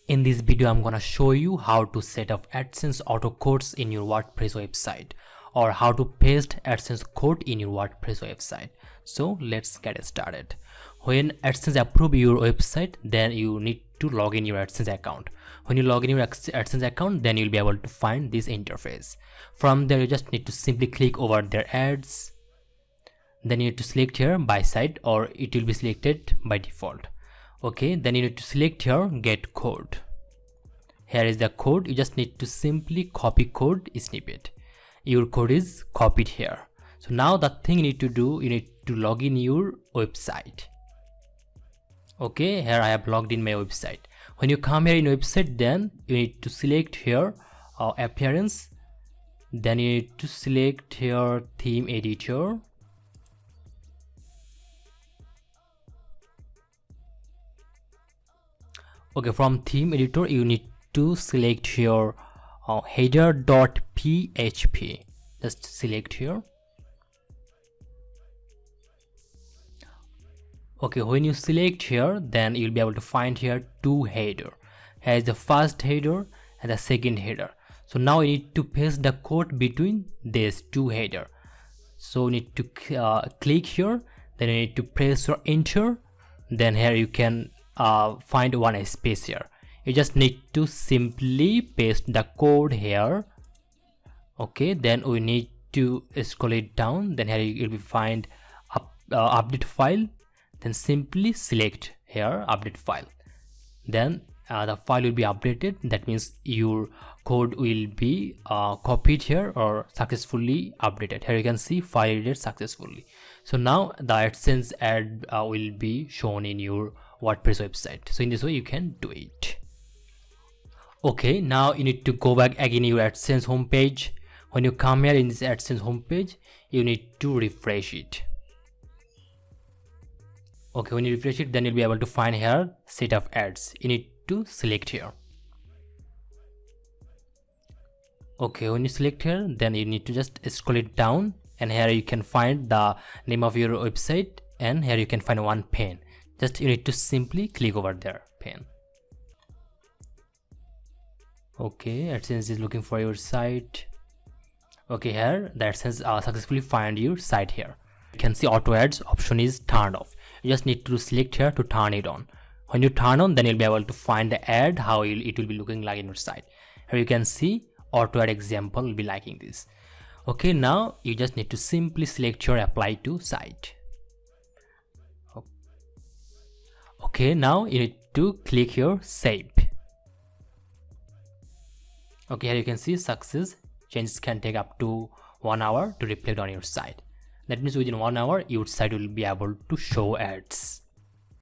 In this video, I'm gonna show you how to set up AdSense auto codes in your WordPress website, or how to paste AdSense code in your WordPress website. So let's get started. When AdSense approve your website, then you need to log in your AdSense account. When you log in your AdSense account, then you'll be able to find this interface. From there, you just need to simply click over their ads. Then you need to select here by site, or it will be selected by default. Okay, then you need to select here get code. Here is the code. You just need to simply copy code snippet. Your code is copied here. So now the thing you need to do, you need to log in your website. Okay, here I have logged in my website. When you come here in website, then you need to select here appearance. Then you need to select here theme editor. Okay, from theme editor you need to select here header.php. Just select here. Okay, when you select here, then you'll be able to find here two header. Here is the first header and the second header. So now you need to paste the code between these two header. So you need to click here, then you need to press your enter. Then here you can find one space here. You just need to simply paste the code here. Okay, then we need to scroll it down. Then here you will find update file. Then simply select here update file. Then the file will be updated. That means your code will be copied here or successfully updated. Here you can see file edited successfully. So now the AdSense ad will be shown in your WordPress website. So in this way you can do it. Okay, now you need to go back again your AdSense homepage. When you come here in this AdSense homepage, you need to refresh it. Okay, when you refresh it, then you'll be able to find here set of ads. You need to select here. Okay, when you select here, then you need to just scroll it down, and here you can find the name of your website, and here you can find one pane. Just you need to simply click over there pane. Okay, AdSense is looking for your site. Okay, here the AdSense successfully find your site here. You can see auto ads option is turned off. You just need to select here to turn it on. When you turn on, then you'll be able to find the ad how it will be looking like in your site. Here you can see auto ad example will be liking this. Okay, now you just need to simply select your apply to site. Okay, now you need to click here save. Okay, here you can see success. Changes can take up to 1 hour to reflect on your site. That means within 1 hour your site will be able to show ads.